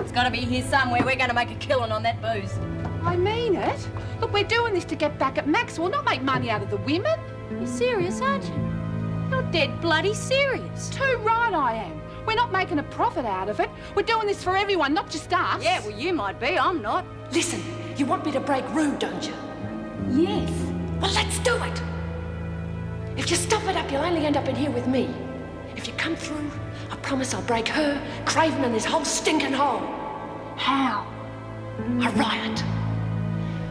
It's got to be here somewhere. We're going to make a killing on that booze. I mean it. Look, we're doing this to get back at Maxwell, not make money out of the women. You're serious, aren't you? You're dead bloody serious. Too right I am. We're not making a profit out of it. We're doing this for everyone, not just us. Yeah, well, you might be. I'm not. Listen, you want me to break rude, don't you? Yes. Well, let's do it. If you stuff it up, you'll only end up in here with me. If you come through, I promise I'll break her, Craven, and this whole stinking hole. How? A riot.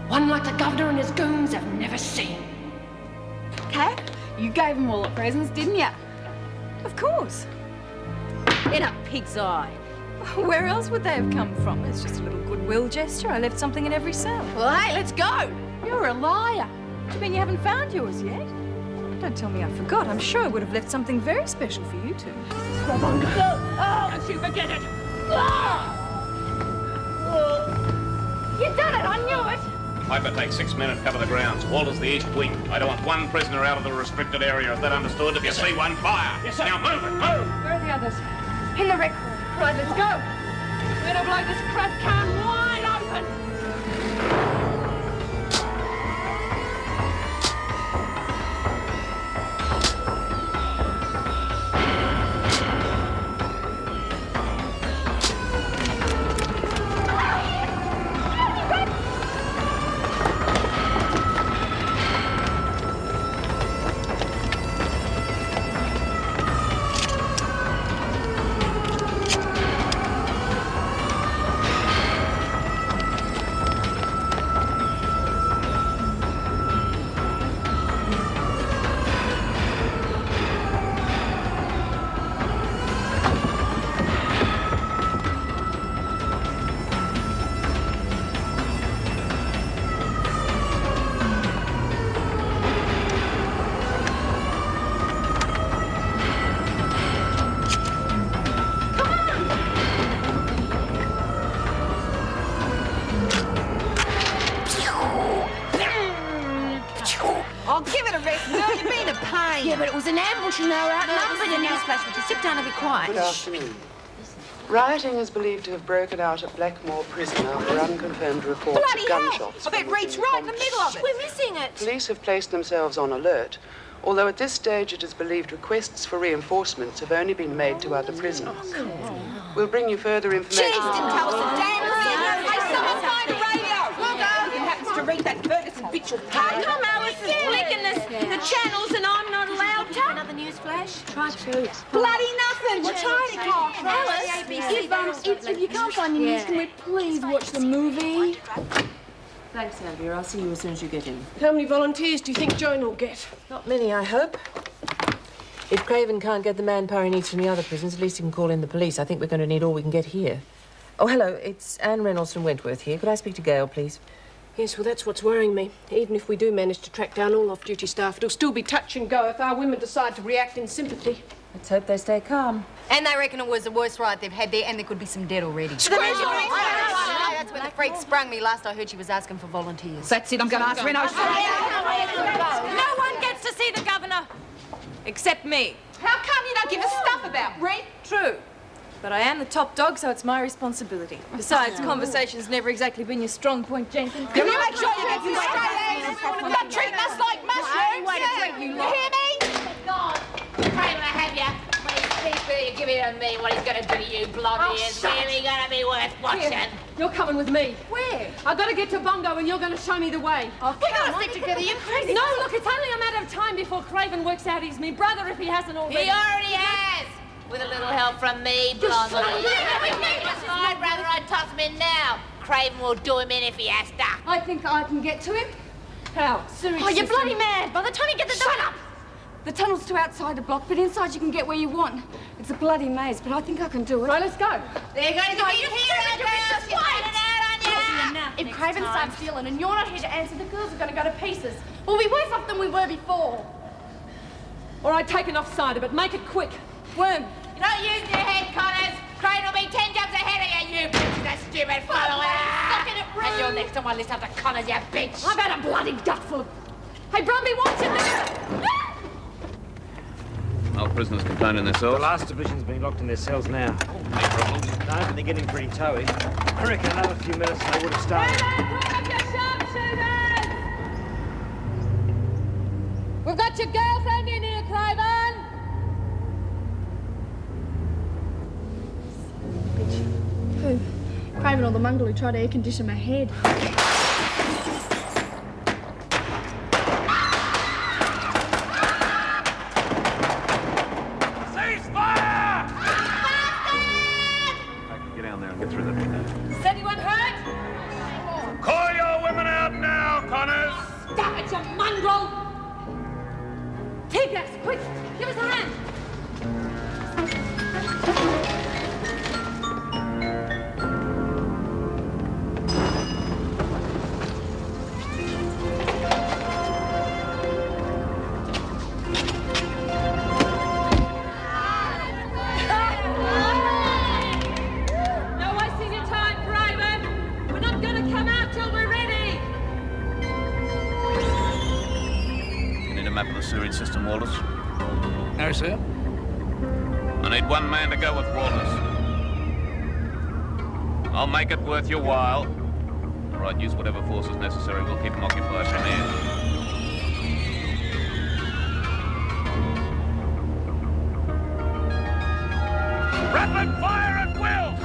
One like the governor and his goons have never seen. Kath, you gave them all the presents, didn't you? Of course. In a pig's eye. Where else would they have come from? It's just a little goodwill gesture. I left something in every cell. Well, hey, let's go. You're a liar. Do you mean you haven't found yours yet? Don't tell me I forgot. I'm sure I would have left something very special for you two. Come on, go. Oh, don't you forget it. You done it, I knew it. Piper takes 6 men and cover the grounds. Walter's the east wing. I don't want one prisoner out of the restricted area. Is that understood? If you see one, fire. Yes, sir. Now move it, move. Where are the others? In the rec room. Right, let's go. We're gonna blow this crap can wide open. Yeah, but it was an ambush and they were outnumbered. No, newsflash, would you sit down and be quiet? Good afternoon. Rioting is believed to have broken out at Blackmore Prison after unconfirmed reports of gunshots. I bet Reed's right in the middle of it. We're missing it. Police have placed themselves on alert, although at this stage it is believed requests for reinforcements have only been made to other prisoners. We'll bring you further information. Jeez, didn't tell us a damn thing. Hey, someone's behind the radio. We'll go. It happens to read that Ferguson bitch will pay. How come Alice is flicking the channels and I'm not allowed to? Another newsflash? Try to. Bloody nothing. We're trying to call Alice, if you can't find your news, can we please watch the movie? Thanks, Andrea. I'll see you as soon as you get in. How many volunteers do you think Joan will get? Not many, I hope. If Craven can't get the manpower he needs from the other prisons, at least he can call in the police. I think we're going to need all we can get here. Oh, hello. It's Anne Reynolds from Wentworth here. Could I speak to Gail, please? Yes, well, that's what's worrying me. Even if we do manage to track down all off-duty staff, it'll still be touch and go if our women decide to react in sympathy. Let's hope they stay calm. And they reckon it was the worst riot they've had there, and there could be some dead already. That's where the freak sprung me. Last I heard, she was asking for volunteers. That's it. I'm going to ask Reynolds. No one gets to see the governor, except me. How come you don't give us stuff about Reed? True. But I am the top dog, so it's my responsibility. Besides, conversation's never exactly been your strong point, Jenkins. Can you make sure you get some straight A's? You're not treating us like mushrooms. Way to treat you You lot. hear me? God, Craven, I have you. When he speaks to you, give it to me. What he's going to do to you, Blondie, is really going to be worth watching. Here, you're coming with me. Where? I've got to get to Bongo and you're going to show me the way. Oh, we're going to stick together. You crazy? No, look, it's only a matter of time before Craven works out he's me brother if he hasn't already. He already has. With a little help from me, Blondie. I'd rather I'd toss him in now. Craven will do him in if he has to. I think I can get to him. How? Sewage Oh, you're system. bloody mad. By the time you get the Shut up! The tunnel's to outside the block, but inside you can get where you want. It's a bloody maze, but I think I can do it. Right, let's go. They're going to be here, girls. You're hiding out on you. If Craven starts stealing and you're not here to answer, the girls are going to go to pieces. We'll be worse off than we were before. All right, take enough cider, but make it quick. Worm. You don't use your head, Connors. Craven will be 10 jumps ahead of you, you bitch, that stupid follower. And you're next on my list after Connors, you bitch. I've had a bloody duckful of... Hey, Brumby, what's in there? No prisoners contained in their The cells? last division's been locked in their cells now. No, but they're getting pretty toey. I reckon another few minutes and they would have started. We've got your girlfriend in here, Craven! Who? Craven or the mongrel who tried to air condition my head. Is anyone hurt? Call your women out now, Connors! Stop it, you mongrel! Take us, quick! Give us a hand! Sewage system, Wallace? No, sir. I need one man to go with Wallace. I'll make it worth your while. All right, use whatever force is necessary. We'll keep them occupied from here. Rapid fire at will!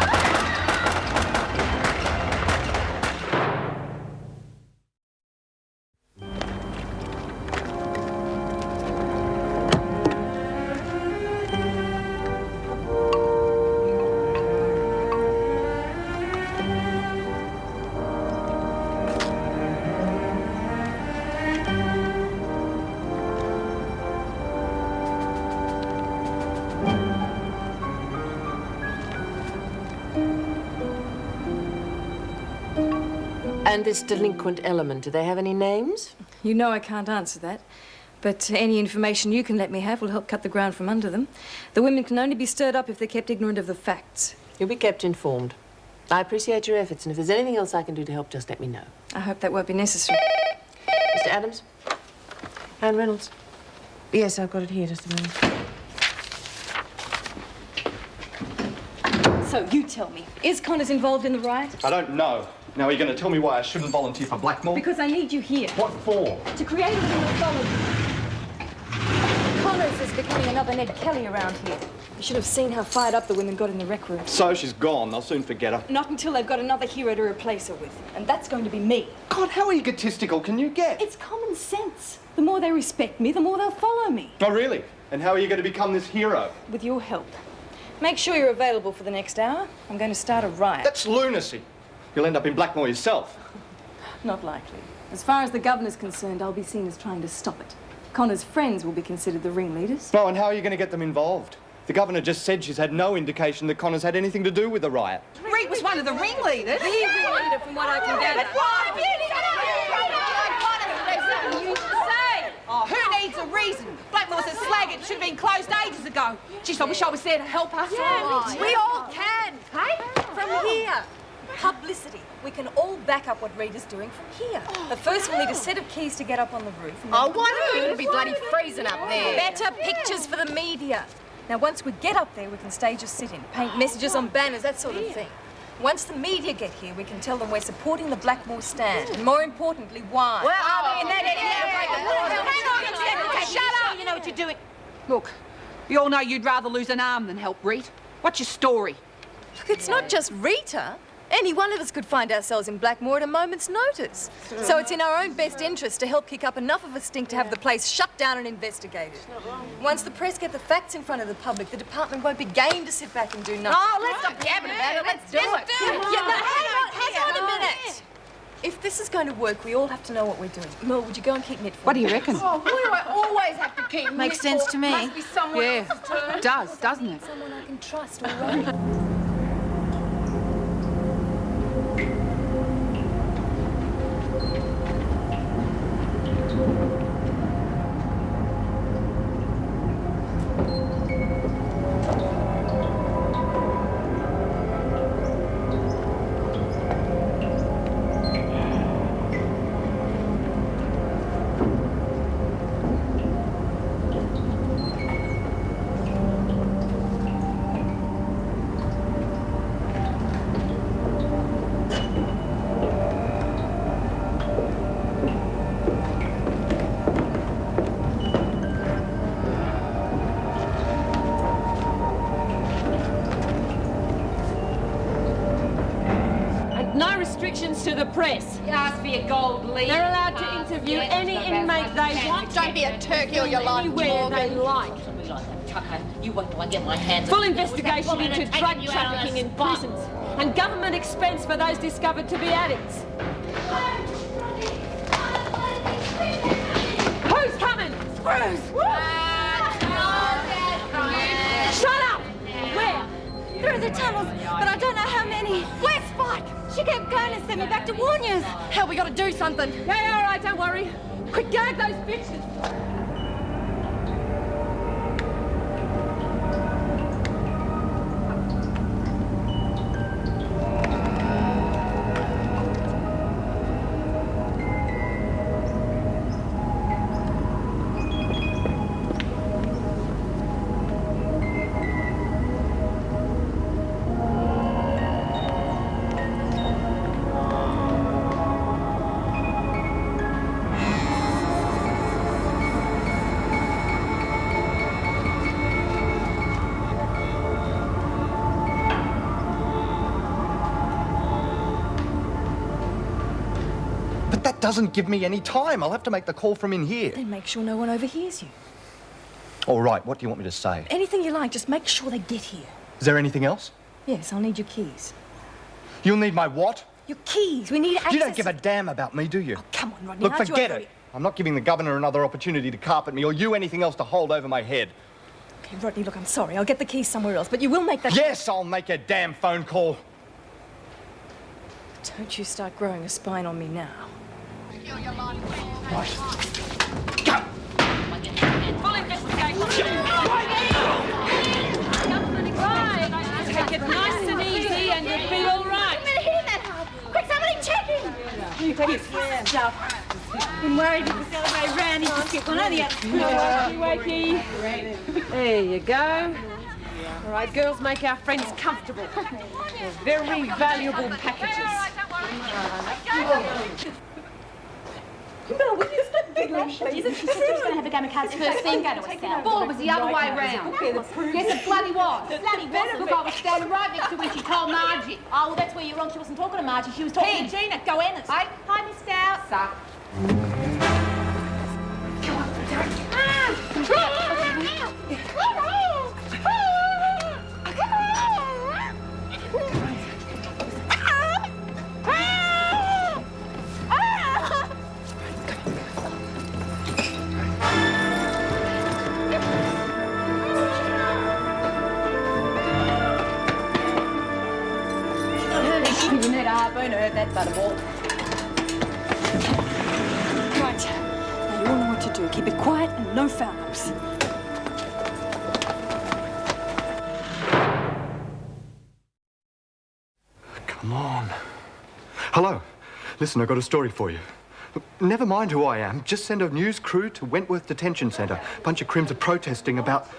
And this delinquent element, do they have any names? You know I can't answer that. But any information you can let me have will help cut the ground from under them. The women can only be stirred up if they're kept ignorant of the facts. You'll be kept informed. I appreciate your efforts, and if there's anything else I can do to help, just let me know. I hope that won't be necessary. Mr. Adams? And Reynolds? Yes, I've got it here, just a moment. So, you tell me, is Connors involved in the riot? I don't know. Now, are you going to tell me why I shouldn't volunteer for Blackmore? Because I need you here. What for? To create a real mythology. Connors is becoming another Ned Kelly around here. You should have seen how fired up the women got in the rec room. So she's gone. They'll soon forget her. Not until they've got another hero to replace her with. And that's going to be me. God, how egotistical can you get? It's common sense. The more they respect me, the more they'll follow me. Oh, really? And how are you going to become this hero? With your help. Make sure you're available for the next hour. I'm going to start a riot. That's lunacy. You'll end up in Blackmore yourself. Not likely. As far as the governor's concerned, I'll be seen as trying to stop it. Connor's friends will be considered the ringleaders. Oh, and how are you going to get them involved? The governor just said she's had no indication that Connors had anything to do with the riot. Rita was one of the ringleaders. The ringleader, from what I can gather. But why? Oh, who needs a reason? Blackmore's a slag. It should have been closed ages ago. Jeez, I wish I was there to help us. Yeah, we all can, hey? From here. Publicity. We can all back up what Rita's doing from here. But first we'll need a set of keys to get up on the roof. Oh, what? It'll be bloody freezing up there. Better pictures for the media. Now, once we get up there, we can stage a sit-in, paint messages on banners, that sort of thing. Once the media get here, we can tell them we're supporting the Blackmore stand. And more importantly, why. Well, I'll be in that Shut up! You know what you're doing. Look, we all know you'd rather lose an arm than help Rita. What's your story? Look, it's not just Rita. Any one of us could find ourselves in Blackmore at a moment's notice. So it's in our own best interest to help kick up enough of a stink to have the place shut down and investigated. Once the press get the facts in front of the public, the department won't be game to sit back and do nothing. Oh, let's stop gabbing about it. Let's do it. Hang on a minute. If this is going to work, we all have to know what we're doing. Mel, would you go and keep knit for me? What do you reckon? Oh, why do I always have to keep Makes sense to me. Must be someone else's turn. It does, doesn't it? Someone I can trust, all right? no restrictions to the press. You ask for your gold leaf. They're allowed to interview any inmate they want. Don't be a turkey or your life, anywhere they like. You wait till I get my hands Full investigation into drug trafficking in prisons and government expense for those discovered to be addicts. Who's coming? Screws! Shut up! Where? Through the tunnels, but I don't know how many. Where's Spike? She kept going and sent me back to warn you. Hell, we gotta do something. Yeah, all right, don't worry. Quick, gag those bitches. Doesn't give me any time. I'll have to make the call from in here. Then make sure no one overhears you. All right, what do you want me to say? Anything you like, just make sure they get here. Is there anything else? Yes, I'll need your keys. You'll need my what? Your keys. We need access. You don't give a damn about me, do you? Oh, come on, Rodney. Look, aren't you forget over it. I'm not giving the governor another opportunity to carpet me or you anything else to hold over my head. Okay, Rodney, look, I'm sorry. I'll get the keys somewhere else, but you will make that... Yes, I'll make a damn phone call. Don't you start growing a spine on me now. Right. Go! Full investigation. Right. Take it nice and easy and you'll be all right. I'm gonna hit him that hard. Quick, somebody check him. You take his stuff. I'm worried if we celebrate round, he just get one of the others. Wakey. There you go. All right, girls, make our friends comfortable. They're very valuable packages. Bill, will you stop giggling, please? She said she was going to have a game of cards first thing, go to a cell. Thought it was the other way round. Yes, it bloody was. Bloody better. Look, I was standing right next to when she told Margie. Oh, well, that's where you're wrong. She wasn't talking to Margie. She was talking to Gina. Go Ernest. Hey. Hi, Miss Stout. Suck. You need a harpoon to hurt that butterball. Right. Now you all know what to do. Keep it quiet and no foul-ups. Come on. Hello. Listen, I've got a story for you. Never mind who I am. Just send a news crew to Wentworth Detention Centre. A bunch of crims are protesting about...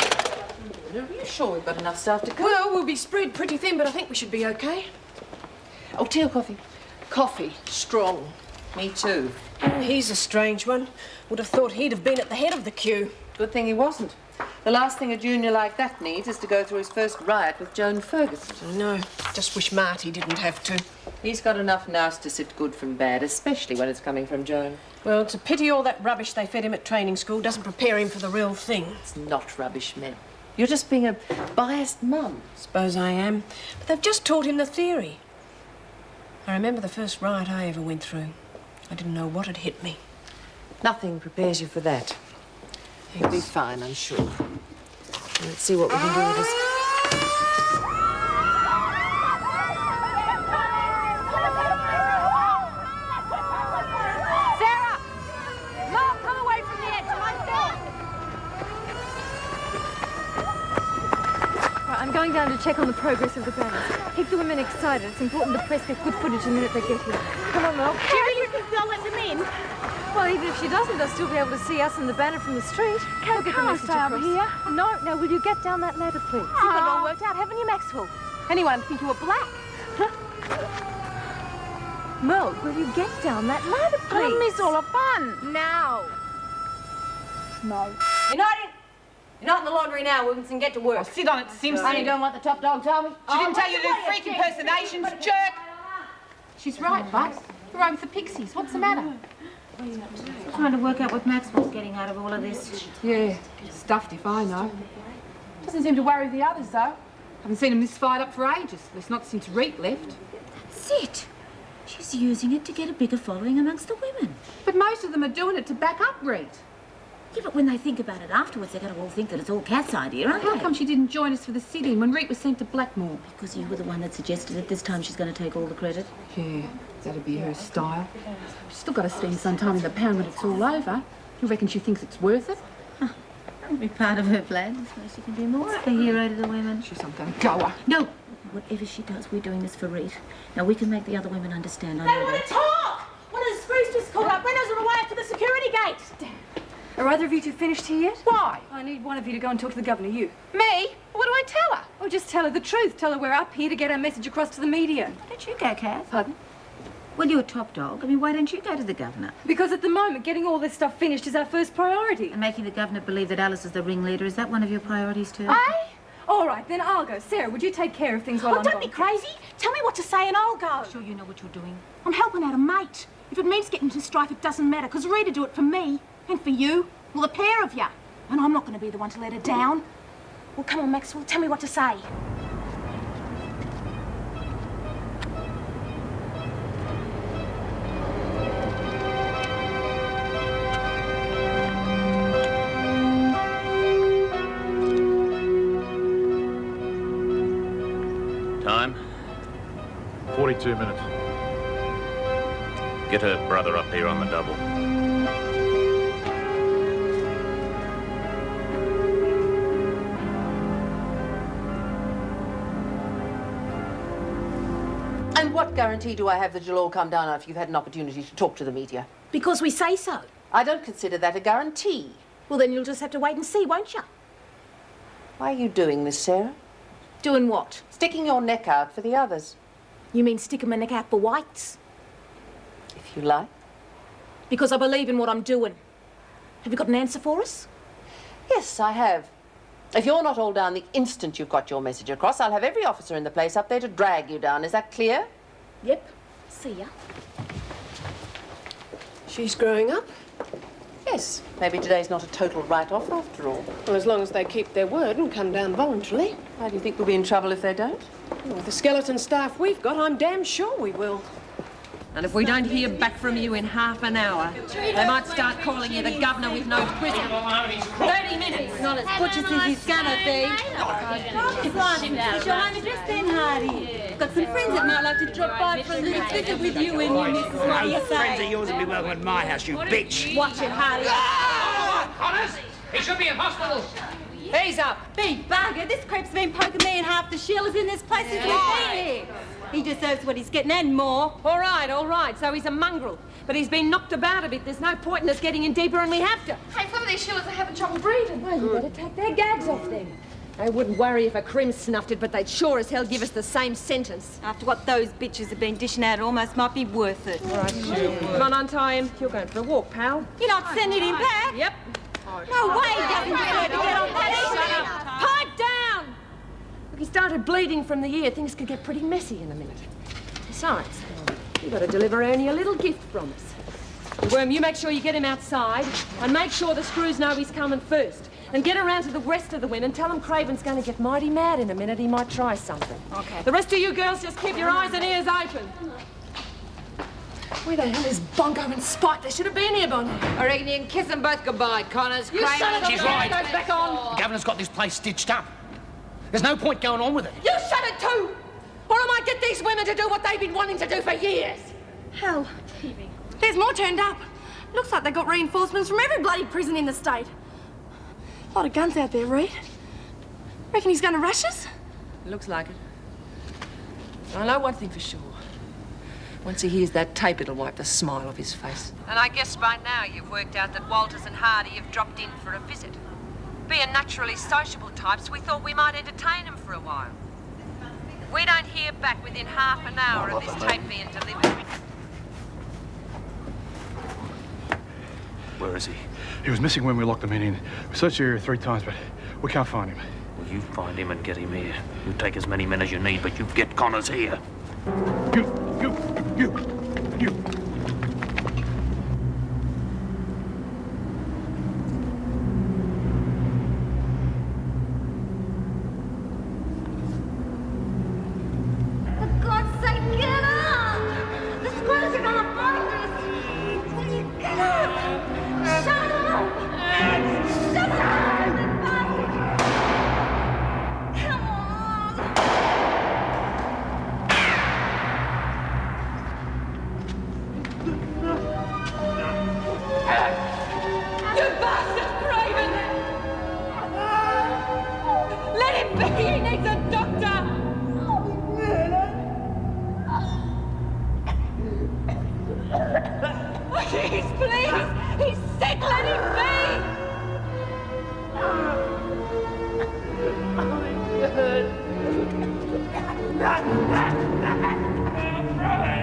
Are you sure we've got enough staff to cook? Well, we'll be spread pretty thin, but I think we should be okay. Oh, tea or coffee? Coffee. Strong. Me too. Oh, he's a strange one. Would have thought he'd have been at the head of the queue. Good thing he wasn't. The last thing a junior like that needs is to go through his first riot with Joan Ferguson. I know. Just wish Marty didn't have to. He's got enough nous to sift good from bad, especially when it's coming from Joan. Well, it's a pity all that rubbish they fed him at training school doesn't prepare him for the real thing. It's not rubbish, Mel. You're just being a biased mum. Suppose I am. But they've just taught him the theory. I remember the first riot I ever went through. I didn't know what had hit me. Nothing prepares you for that. You'll be fine, I'm sure. Let's see what we can do with this. Sarah! Mom, come away from the edge. Right, I'm going down to check on the progress of the banners. Keep the women excited. It's important the press get good footage the minute they get here. Come on, Mel. Jerry, you think they'll let them in? Well, even if she doesn't, they'll still be able to see us and the banner from the street. Can't I stay over here? No, no, will you get down that ladder, please? You've got it all worked out, haven't you, Maxwell? Anyone would think you were black. Mel, will you get down that ladder, please? I miss all the fun. Now. No. You're not in the laundry now, Wilkinson. Get to work. Sit on it, Simpson. Are you doing what the top dog told me? She didn't tell you to do freak impersonations, jerk. She's right, Bucks. You're over with the pixies. What's the matter? Trying to work out what Maxwell's getting out of all of this. Yeah, stuffed if I know. Doesn't seem to worry the others, though. Haven't seen them this fired up for ages. At least not since Rita left. That's it. She's using it to get a bigger following amongst the women. But most of them are doing it to back up Rita. Yeah, but when they think about it afterwards, they're going to all think that it's all Kath's idea, aren't they? How come she didn't join us for the sit-in when Rita was sent to Blackmore? Because you were the one that suggested it. This time she's going to take all the credit. Yeah, that'd be her style. She's still got to spend some time in the pound when it's all over. You reckon she thinks it's worth it? That'll be part of her plan, so she can be more of a hero to the women. She's some kind of goer. No! Whatever she does, we're doing this for Rita. Now, we can make the other women understand. They want to talk! One of the screws just called up. Reynolds are away after the security gate. Damn. Are either of you two finished here yet? Why? I need one of you to go and talk to the governor, you. Me? What do I tell her? Oh, just tell her the truth. Tell her we're up here to get our message across to the media. Why don't you go, Kath? Pardon? Well, you're top dog. I mean, why don't you go to the governor? Because at the moment, getting all this stuff finished is our first priority. And making the governor believe that Alice is the ringleader, is that one of your priorities too? Aye? All right, then I'll go. Sarah, would you take care of things while I'm don't gone? be crazy. Tell me what to say and I'll go. Sure you know what you're doing? I'm helping out a mate. If it means getting into strife, it doesn't matter, because Rita do it for me and for you. Well, the pair of you. And I'm not going to be the one to let her down. Well, come on, Maxwell, tell me what to say. Time? 42 minutes. Get her brother up here on the double. And what guarantee do I have that you'll all come down after you've had an opportunity to talk to the media? Because we say so. I don't consider that a guarantee. Well, then you'll just have to wait and see, won't you? Why are you doing this, Sarah? Doing what? Sticking your neck out for the others. You mean sticking my neck out for whites? If you like. Because I believe in what I'm doing. Have you got an answer for us? Yes, I have. If you're not all down the instant you've got your message across, I'll have every officer in the place up there to drag you down. Is that clear? Yep. See ya. She's growing up? Yes. Maybe today's not a total write-off after all. Well, as long as they keep their word and come down voluntarily. How do you think we'll be in trouble if they don't? Well, with the skeleton staff we've got, I'm damn sure we will. And if we don't hear back from you in half an hour, they might start calling you the governor with no prison. 30 minutes. Not as butch as he's gonna be. Is your home address then, Hardy? Got some friends that might like to drop by for a little visit with you and your missus. What do you say? Friends of yours will be welcome at my house, you bitch. Watch it, Hardy. Honest? He should be in hospital. Ease up. Big bugger, this creep's been poking me and half the shillers in this place since we've been here. He deserves what he's getting and more. All right. So he's a mongrel. But he's been knocked about a bit. There's no point in us getting in deeper and we have to. Hey, some of these shillers are having trouble breathing. Well, you better take their gags off them. They wouldn't worry if a crim snuffed it, but they'd sure as hell give us the same sentence. After what those bitches have been dishing out, it almost might be worth it. All right, come on, untie him. You're going for a walk, pal. You're not sending him back? Yep. No way he doesn't deserve to get on that. Pipe down! Look, he started bleeding from the ear. Things could get pretty messy in a minute. Besides, you've got to deliver Ernie a little gift from us. Worm, you make sure you get him outside and make sure the screws know he's coming first. And get around to the rest of the women. Tell them Craven's going to get mighty mad in a minute. He might try something. Okay. The rest of you girls just keep your eyes and ears open. Where the hell is Bongo and Spike? They should have been here by now. I reckon you can kiss them both goodbye, Connors. You shut it up. She's right. Goes back on. The governor's got this place stitched up. There's no point going on with it. You shut it too! Or I might get these women to do what they've been wanting to do for years. Hell, there's more turned up. Looks like they got reinforcements from every bloody prison in the state. A lot of guns out there, Reed. Reckon he's going to rush us? Looks like it. I know one thing for sure. Once he hears that tape, it'll wipe the smile off his face. And I guess by now you've worked out that Walters and Hardy have dropped in for a visit. Being naturally sociable types, we thought we might entertain them for a while. If we don't hear back within half an hour of this tape being delivered... Where is he? He was missing when we locked him in. We searched the area 3 times, but we can't find him. Well, you find him and get him here. You take as many men as you need, but you get Connors here. You... You. For God's sake, get up! The squirrels are gonna find us! Will you get up? Shut up! Shut up! Come on! You bastard, Craven! Let him be! He needs a doctor! Please, please! He's sick! Let him be!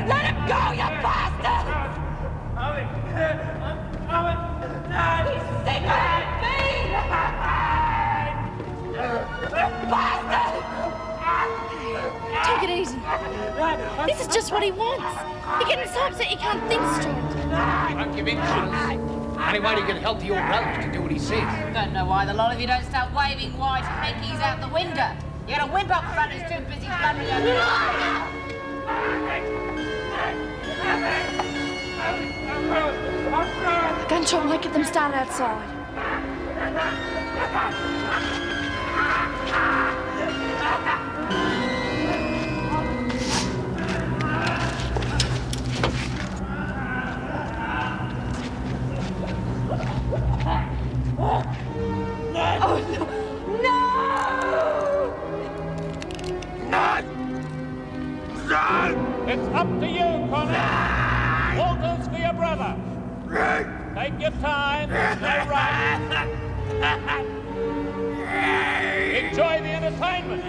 Let him go, you bastard! He's sick! Let him be! Bastard! Take it easy. This is just what he wants. He gets so upset he can't think straight. You won't give in, Connors. Only way you can help your brother is to do what he says. Don't know why the lot of you don't start waving white hankies out the window. You got a wimp up front who's too busy blundering over A gunshot might get them started outside. Oh, no! No! It's up to you, Connor. Walters for your brother. Take your time. There's no rush. Enjoy the entertainment.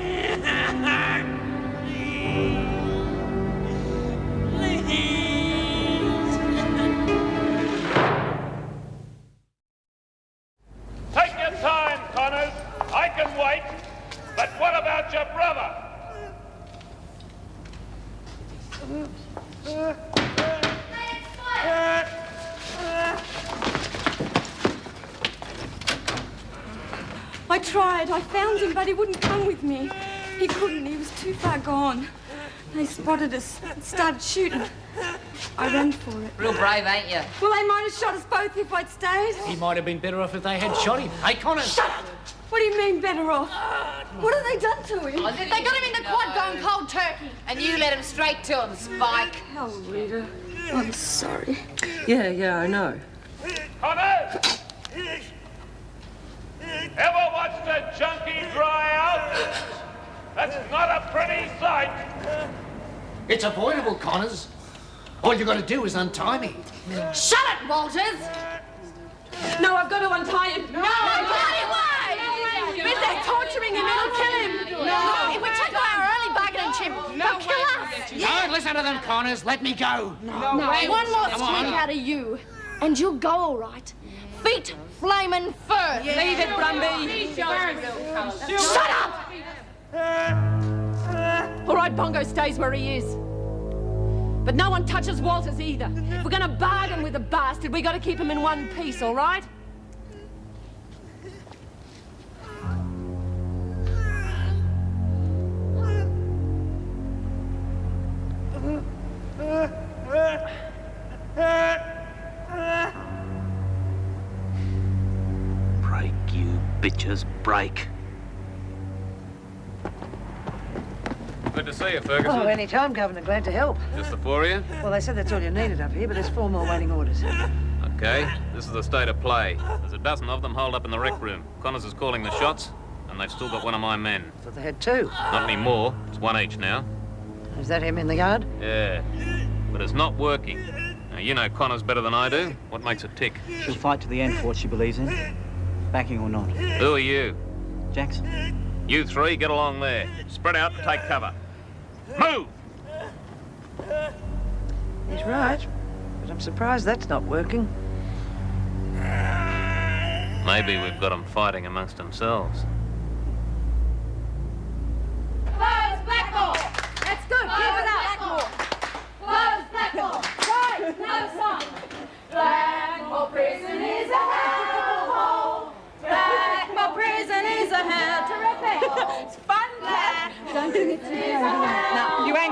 Take your time, Connors. I can wait. But what about your brother? I tried. I found him, but he wouldn't come with me. He couldn't. He was too far gone. They spotted us and started shooting. I ran for it. Real brave, ain't you? Well, they might have shot us both if I'd stayed. He might have been better off if they had shot him. Hey, Connors! Shut up! What do you mean, better off? What have they done to him? They got him in the quad going cold turkey. And you led him straight to him, Spike. Oh, Rita. I'm sorry. Yeah, I know. Connor! Ever watched a junkie dry out? That's not a pretty sight. It's avoidable, Connors. All you got to do is untie me. Shut it, Walters! No, I've got to untie him. No! Bloody way! If they're torturing him, it'll kill him. No! If we take away our only bargaining chip, they'll kill us. Don't listen to them, Connors. Let me go. No, one more squeak out of you, and you'll go all right. Feet flaming first. Leave it, Brumby. Shut up! All right, Bongo stays where he is. But no one touches Walters either. If we're going to bargain with the bastard, we got to keep him in one piece, all right? Break, you bitches, break. Good to see you, Ferguson. Oh, any time, Governor. Glad to help. Just the four of you? Well, they said that's all you needed up here, but there's 4 more waiting orders. Okay, this is the state of play. There's a dozen of them holed up in the rec room. Connors is calling the shots, and they've still got one of my men. Thought they had 2. Not anymore. It's one each now. Is that him in the yard? Yeah, but it's not working. Now, you know Connors better than I do. What makes it tick? She'll fight to the end for what she believes in, backing or not. Who are you? Jackson. You 3, get along there. Spread out and take cover. Move! He's right, but I'm surprised that's not working. Maybe we've got them fighting amongst themselves. Close Blackmore! That's good. Keep it up. Close Blackmore!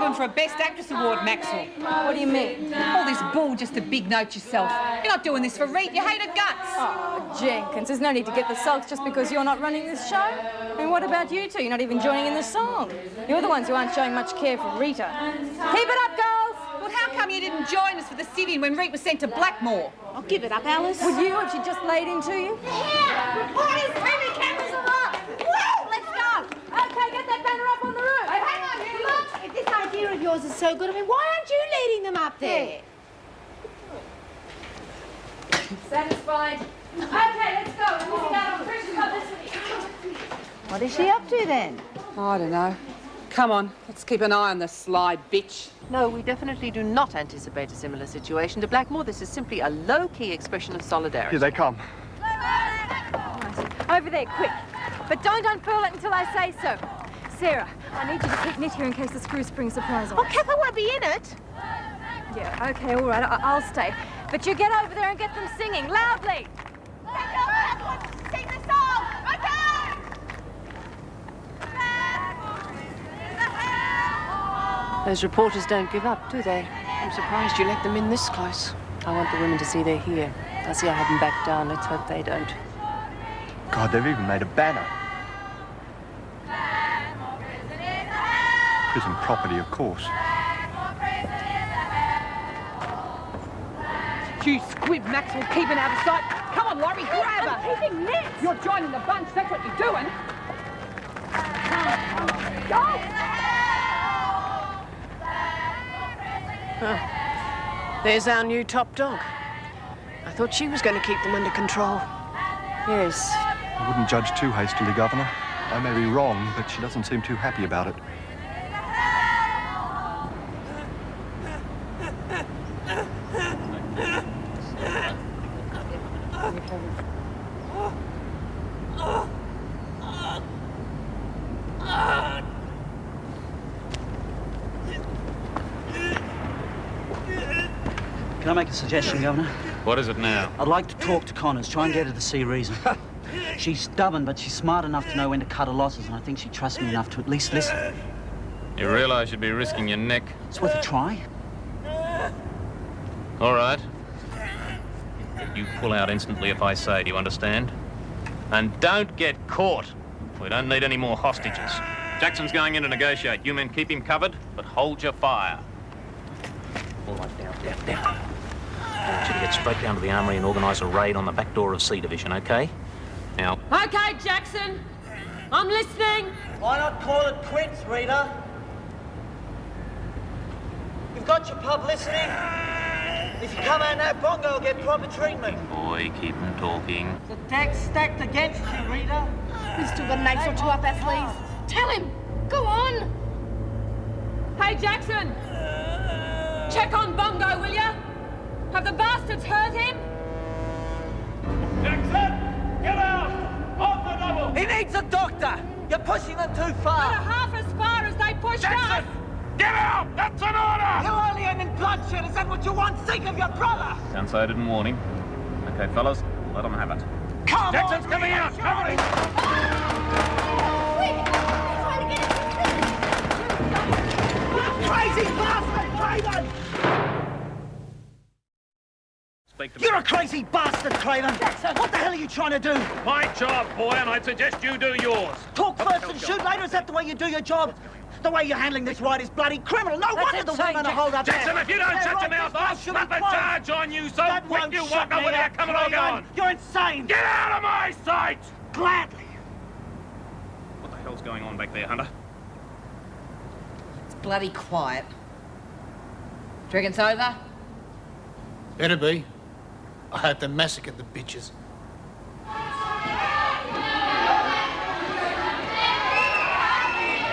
England for a Best Actress Award, Maxwell. What do you mean? All this bull just to big note yourself. You're not doing this for Rita. You hate her guts. Oh, Jenkins, there's no need to get the sulks just because you're not running this show. I mean, what about you two? You're not even joining in the song. You're the ones who aren't showing much care for Rita. Keep it up, girls! Well, how come you didn't join us for the sit-in when Rita was sent to Blackmore? I'll give it up, Alice. Would you if she just laid into you? Here! Boys, baby cameras are up! Woo! Let's go! Okay, get that banner up on the roof. Hey, hang on, you Look, if this idea of yours is so good, I mean, why aren't you leading them up there? Satisfied? Okay, let's go. We're missing out on precious publicity. What is she up to then? I don't know. Come on, let's keep an eye on the sly bitch. No, we definitely do not anticipate a similar situation to Blackmore. This is simply a low-key expression of solidarity. Here they come. Over there, quick. But don't unfurl it until I say so. Sarah, I need you to keep knit here in case the screw spring surprise on Oh, us. Kath, I want to be in it. Yeah, okay, all right, I'll stay. But you get over there and get them singing loudly. Sing the song! Okay! Those reporters don't give up, do they? I'm surprised you let them in this close. I want the women to see they're here. I see I haven't backed down. Let's hope they don't. God, they've even made a banner. Prison property, of course. You squib, Maxwell, keeping out of sight. Come on, Laurie, grab her. Keeping this. You're joining the bunch, that's what you're doing. There's our new top dog. I thought she was going to keep them under control. Yes. I wouldn't judge too hastily, Governor. I may be wrong, but she doesn't seem too happy about it. Can I make a suggestion, Governor? What is it now? I'd like to talk to Connors, try and get her to see reason. She's stubborn, but she's smart enough to know when to cut her losses, and I think she trusts me enough to at least listen. You realise you'd be risking your neck? It's worth a try. All right. You pull out instantly if I say, do you understand? And don't get caught. We don't need any more hostages. Jackson's going in to negotiate. You men keep him covered, but hold your fire. All right, down. I want you to get straight down to the armory and organise a raid on the back door of C Division, okay? Now... Okay, Jackson. I'm listening. Why not call it quits, Rita? You've got your publicity. If you come out now, Bongo will get proper treatment. Boy, keep him talking. The deck's stacked against you, Rita. We've still got an ace or two up our sleeves. Tell him. Go on. Hey, Jackson. Check on Bongo, will ya? Have the bastards hurt him? Jackson, get out! Off the double! He needs a doctor. You're pushing them too Not far. half as far as they pushed us. Get out! That's an order! You're only aiming bloodshed. Is that what you want? Think of your brother. Can't say I didn't warn him. Okay, fellas, let them have it. Come Jackson's on, coming out! Cover him! Crazy bastard, Craven! Speak to me. You're a crazy bastard, Craven. What the hell are you trying to do? My job, boy, and I'd suggest you do yours. Talk first and shoot later? Is that the way you do your job? The way you're handling this ride is bloody criminal. No wonder the women are hold up Jackson, there. if you don't Their shut your right mouth, to I'll should slap be a closed. charge on you so That quick won't you shut won't know me whether you're up, coming or Craven. going. You're insane. Get out of my sight! Gladly. What the hell's going on back there, Hunter? It's bloody quiet. Do you reckon it's over? Better be. I hope they massacred the bitches.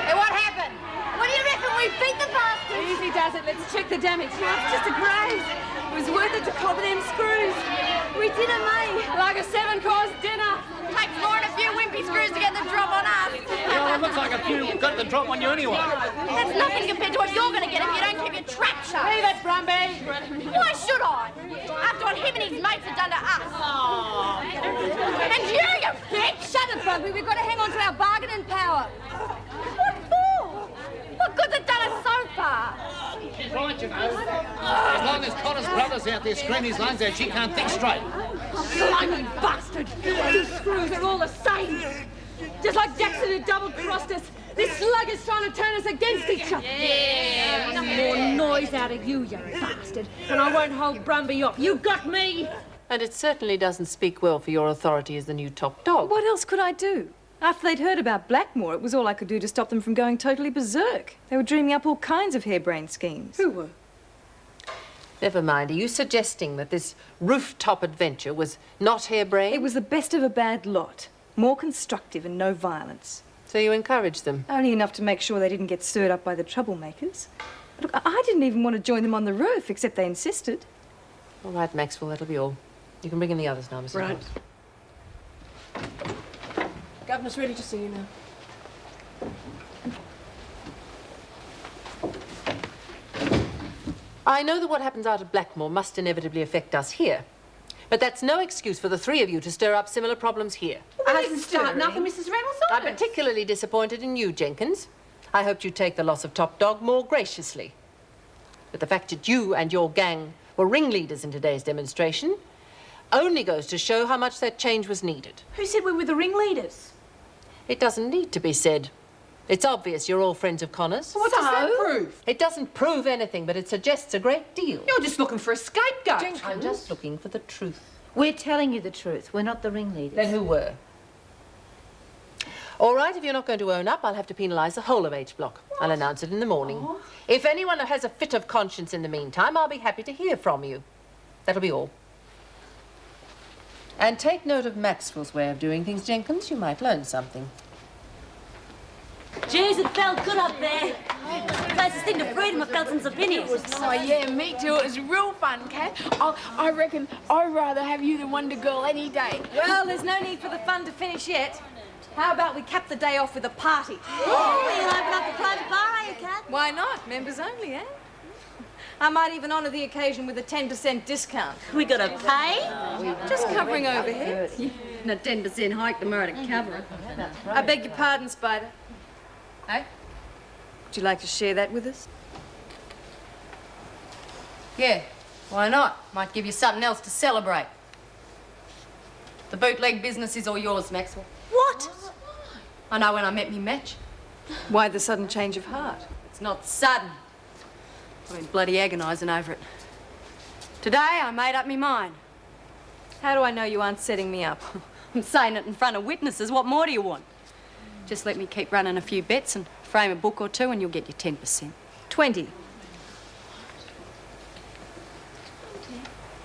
Hey, what happened? What do you reckon? We beat the bastards? Easy does it. Let's check the damage. It's just a graze. It was worth it to copper them screws. We did it, mate. Like a 7-course dinner. Takes more than a few wimpy screws to get the drop on us. Well, it looks like a few got the drop on you anyway. That's nothing compared to what you're going to get if you don't keep your trap shut. Leave it, Brumby. Why should I? After what him and his mates have done to us. And you bitch! Shut it, Brumby. We've got to hang on to our bargaining power. What for? What good's it done us so far? She's right, you know. As long as Connor's brother's out there screaming his lungs out, she can't think straight. Blimey bastard! These screws are all the same. Just like Jackson who double-crossed us. This slug is trying to turn us against each other. Yeah. Some more noise out of you, you bastard. And I won't hold Brumby off. You got me. And it certainly doesn't speak well for your authority as the new top dog. What else could I do? After they'd heard about Blackmore, it was all I could do to stop them from going totally berserk. They were dreaming up all kinds of harebrained schemes. Who were? Never mind. Are you suggesting that this rooftop adventure was not harebrained? It was the best of a bad lot. More constructive and no violence. So you encouraged them? Only enough to make sure they didn't get stirred up by the troublemakers. Look, I didn't even want to join them on the roof, except they insisted. All right, Maxwell, that'll be all. You can bring in the others now, Mrs. Right. Holmes. Governor's ready to see you now. I know that what happens out at Blackmore must inevitably affect us here. But that's no excuse for the three of you to stir up similar problems here. I didn't start nothing, Mrs. Reynolds. I'm particularly disappointed in you, Jenkins. I hoped you'd take the loss of Top Dog more graciously. But the fact that you and your gang were ringleaders in today's demonstration only goes to show how much that change was needed. Who said we were the ringleaders? It doesn't need to be said. It's obvious you're all friends of Connor's. What does that prove? It doesn't prove anything, but it suggests a great deal. You're just looking for a scapegoat. Jenkins. I'm just looking for the truth. We're telling you the truth. We're not the ringleaders. Then who were? All right, if you're not going to own up, I'll have to penalise the whole of H Block. I'll announce it in the morning. Oh. If anyone has a fit of conscience in the meantime, I'll be happy to hear from you. That'll be all. And take note of Maxwell's way of doing things, Jenkins. You might learn something. Jeez, it felt good up there. Closest thing to freedom I felt since I've been here. Oh, yeah, me too. It was real fun, Kath. I reckon I'd rather have you than Wonder Girl any day. Well, there's no need for the fun to finish yet. How about we cap the day off with a party? Oh, we'll open up a private bar, eh, Kath? Why not? Members only, eh? I might even honour the occasion with a 10% discount. We gotta pay? Just covering overheads. And a 10% hike tomorrow to cover it. I beg your pardon, Spider. Hey? Would you like to share that with us? Yeah, why not? Might give you something else to celebrate. The bootleg business is all yours, Maxwell. What? I know when I met me match. Why the sudden change of heart? It's not sudden. I've been bloody agonising over it. Today, I made up me mind. How do I know you aren't setting me up? I'm saying it in front of witnesses. What more do you want? Just let me keep running a few bets and frame a book or two and you'll get your 10%. 20.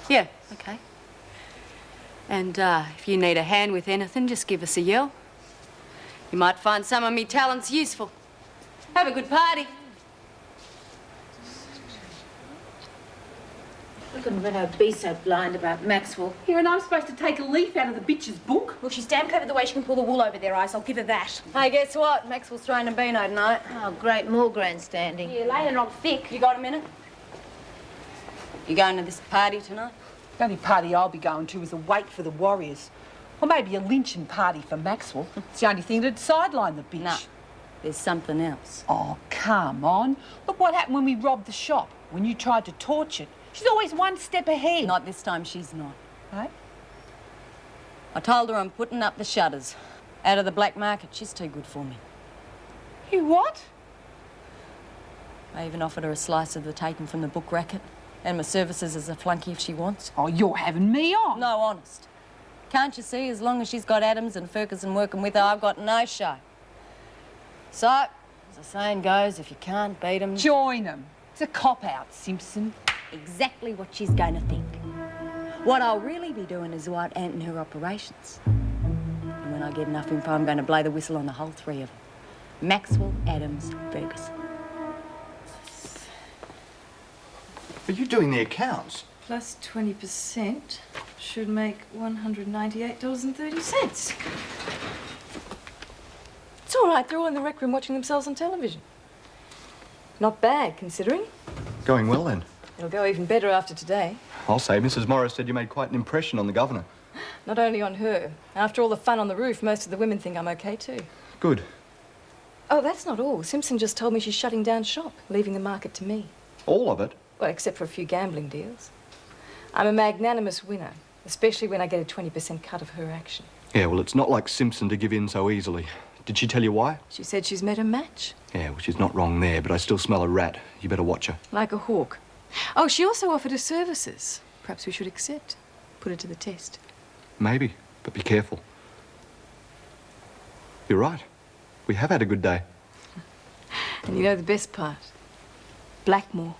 Yeah, okay. And if you need a hand with anything, just give us a yell. You might find some of me talents useful. Have a good party. We couldn't let her be so blind about Maxwell. Here, and I'm supposed to take a leaf out of the bitch's book? Well, she's damn clever the way she can pull the wool over their eyes. I'll give her that. Hey, guess what? Maxwell's throwing a beano tonight. Oh, great, more grandstanding. Yeah, laying it on thick. You got a minute? You going to this party tonight? The only party I'll be going to is a wake for the Warriors. Or maybe a lynching party for Maxwell. It's the only thing that'd sideline the bitch. No, there's something else. Oh, come on. Look what happened when we robbed the shop, when you tried to torch it. She's always one step ahead. Not this time, she's not. Right? I told her I'm putting up the shutters. Out of the black market, she's too good for me. You what? I even offered her a slice of the taken from the book racket. And my services as a flunky if she wants. Oh, you're having me on. No, honest. Can't you see, as long as she's got Adams and Ferguson working with her, I've got no show. So, as the saying goes, if you can't beat them... Join them. It's a cop-out, Simpson. Exactly what she's going to think. What I'll really be doing is out-anting her operations. And when I get enough info, I'm going to blow the whistle on the whole three of them. Maxwell, Adams, Ferguson. Are you doing the accounts? Plus 20% should make $198.30. It's all right. They're all in the rec room watching themselves on television. Not bad, considering. Going well, then. It'll go even better after today. I'll say Mrs. Morris said you made quite an impression on the governor. Not only on her. After all the fun on the roof, most of the women think I'm okay, too. Good. Oh, that's not all. Simpson just told me she's shutting down shop, leaving the market to me. All of it? Well, except for a few gambling deals. I'm a magnanimous winner, especially when I get a 20% cut of her action. Yeah, well, it's not like Simpson to give in so easily. Did she tell you why? She said she's met a match. Yeah, well, she's not wrong there, but I still smell a rat. You better watch her. Like a hawk. Oh, she also offered her services. Perhaps we should accept. Put it to the test. Maybe, but be careful. You're right. We have had a good day. And you know the best part? Blackmore.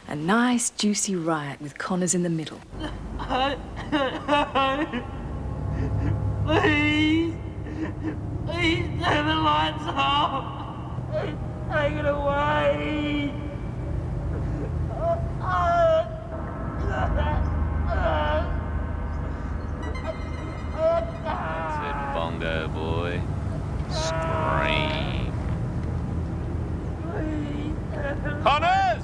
A nice, juicy riot with Connors in the middle. Please. Please turn the lights off. Take it away. That's it, bongo boy. Scream. Connors!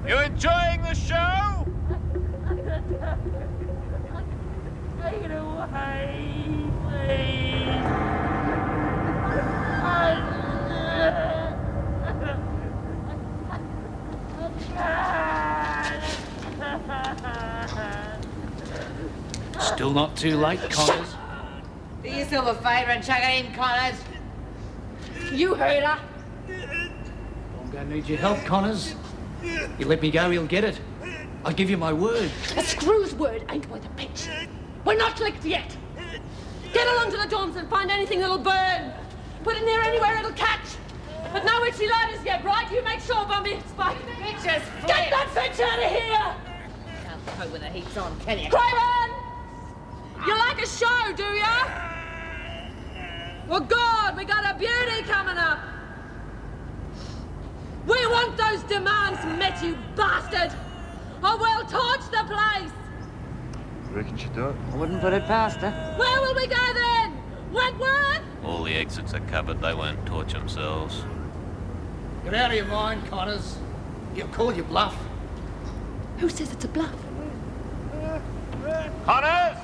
You enjoying the show? Take it away, please. Still not too late, Connors. Do yourself a favour and chuck it in, Connors. You heard her. Bongo needs your help, Connors. You let me go, he'll get it. I give you my word. A screw's word ain't worth a pinch. We're not licked yet. Get along to the dorms and find anything that'll burn. Put it near anywhere it'll catch. But no itchy lighters yet, right? You make sure, Brumby. Spike. Bitches, Get that bitch out of here! Can't cope with the heat's on, can you? Craven! You like a show, do ya? Well, good. We got a beauty coming up. We want those demands met, you bastard! Or we'll torch the place! Reckon she'd do it? I wouldn't put it past her. Where will we go then? Wentworth? All the exits are covered. They won't torch themselves. Get out of your mind, Connors. You'll call your bluff. Who says it's a bluff? Connors!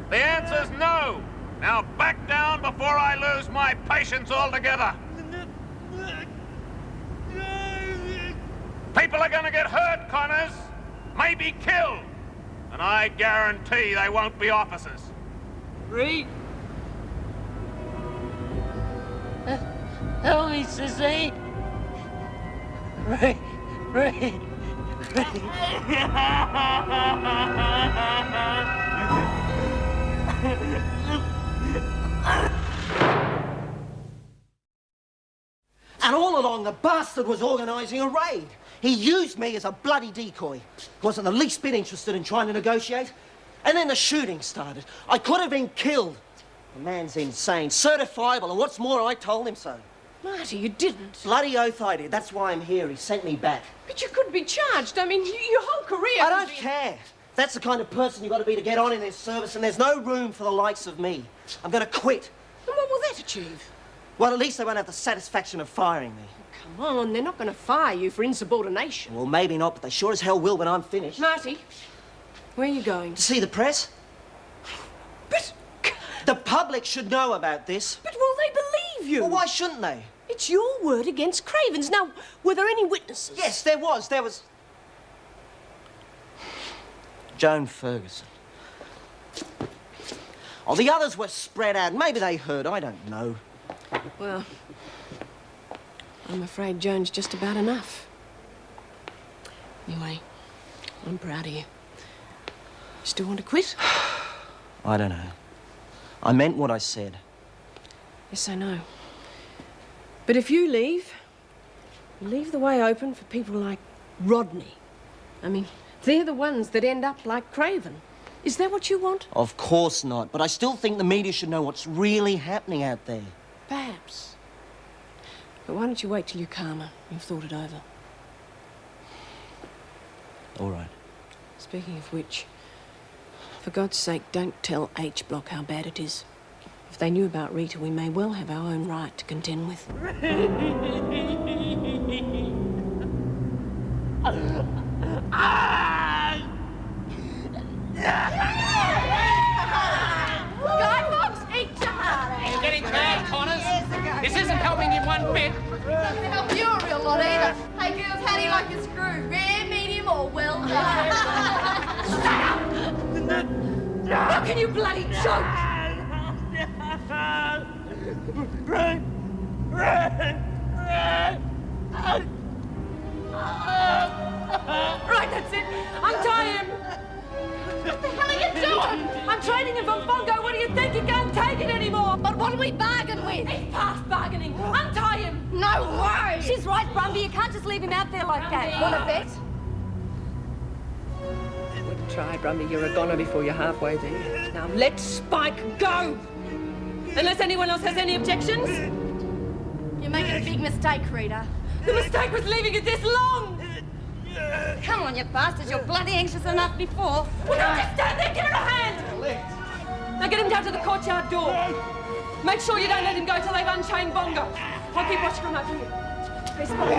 The answer's no. Now back down before I lose my patience altogether. People are going to get hurt, Connors. Maybe killed. And I guarantee they won't be officers. Rita. Help me, sissy. Ray. And all along, the bastard was organising a raid. He used me as a bloody decoy. Wasn't the least bit interested in trying to negotiate. And then the shooting started. I could have been killed. The man's insane, certifiable, and what's more, I told him so. Marty, you didn't. Bloody oath I did. That's why I'm here. He sent me back. But you couldn't be charged. I mean, your whole career... I don't care. That's the kind of person you've got to be to get on in this service, and there's no room for the likes of me. I'm going to quit. And what will that achieve? Well, at least they won't have the satisfaction of firing me. Come on, they're not going to fire you for insubordination. Well, maybe not, but they sure as hell will when I'm finished. Marty, where are you going? To see the press? But... The public should know about this. But will they believe you? Well, why shouldn't they? It's your word against Craven's. Now, were there any witnesses? Yes, there was. There was... Joan Ferguson. Oh, the others were spread out. Maybe they heard. I don't know. Well, I'm afraid Joan's just about enough. Anyway, I'm proud of you. Still want to quit? I don't know. I meant what I said. Yes, I know. But if you leave the way open for people like Rodney. I mean, they're the ones that end up like Craven. Is that what you want? Of course not, but I still think the media should know what's really happening out there. Perhaps. But why don't you wait till you're calmer? You've thought it over. All right. Speaking of which, for God's sake, don't tell H Block how bad it is. If they knew about Rita, we may well have our own right to contend with. Guy Fox, eat your heart out. You're getting mad, Connors. This isn't helping you one bit. It's not going to help you a real lot either. Hey, girls, how do you like your screw? Rare, medium, or well done? How can you bloody joke? Right, that's it. Untie him. What the hell are you doing? I'm trading him from Bongo. What do you think? You can't take it anymore. But what do we bargain with? It's past bargaining. Untie him. No way. She's right, Brumby. You can't just leave him out there like that. Want to bet? Wouldn't try, Brumby. You're a goner before you're halfway there. Now let Spike go. Unless anyone else has any objections. You're making a big mistake, Rita. The mistake was leaving it this long. Come on, you bastards. You're bloody anxious enough before. Well, don't just stand there. Give her a hand. Now get him down to the courtyard door. Make sure you don't let him go till they've unchained Bongo. I'll keep watching from up here. Hey, Spike.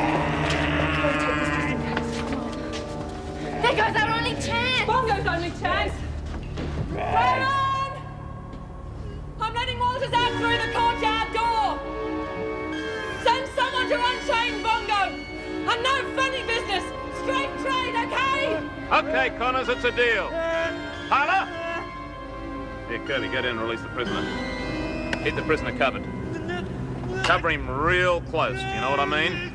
There goes our only chance. Bongo's only chance. Rowland! I'm letting Walters out through the courtyard door. Send someone to unchain Bongo. And no funny business. Straight trade, okay? Okay, Connors, it's a deal. Tyler? Here, Kirby, get in and release the prisoner. Keep the prisoner covered. Cover him real close, do you know what I mean?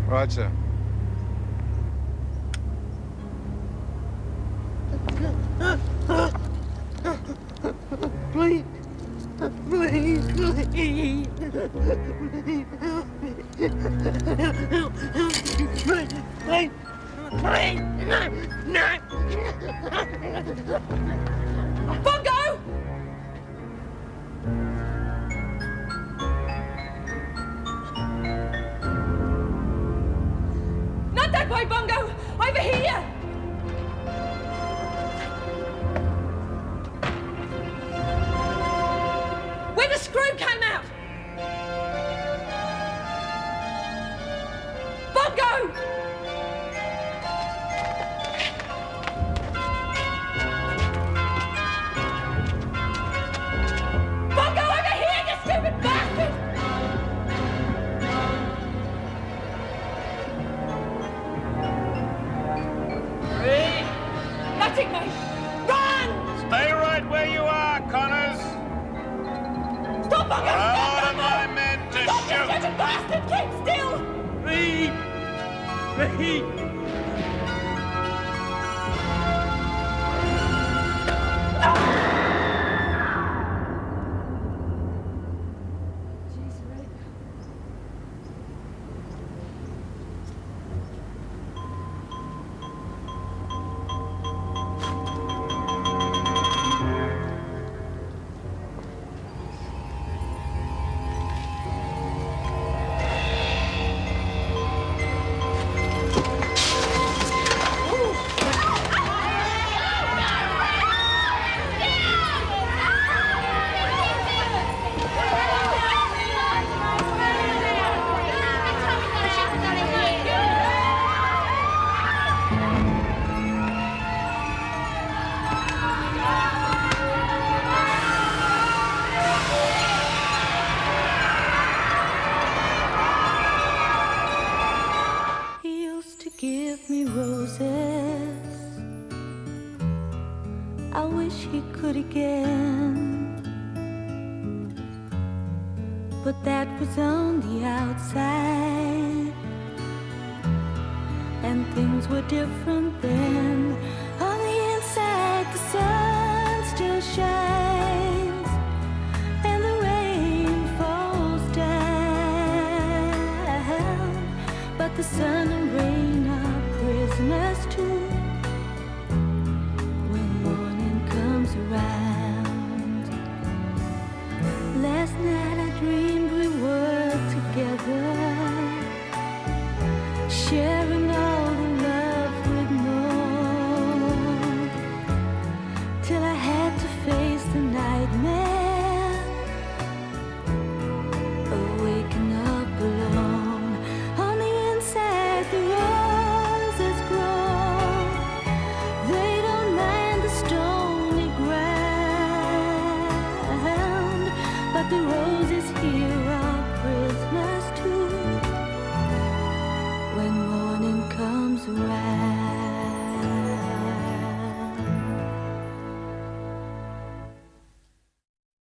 Right, sir. Please. Please, please. Please. Please. No. Bongo! Not that way, Bongo! Over here! Where the screw came out! Bongo! Bongo, over here, you stupid bastard! Reed! Nothing, mate! Run! Stay right where you are, Connors. Stop, Bongo! Order my men to Stop, you shoot. stupid bastard! Keep still! Reed! Reed! Give me roses. I wish he could again, but that was on the outside, and things were different then. On the inside, the sun still shines, and the rain falls down, but the sun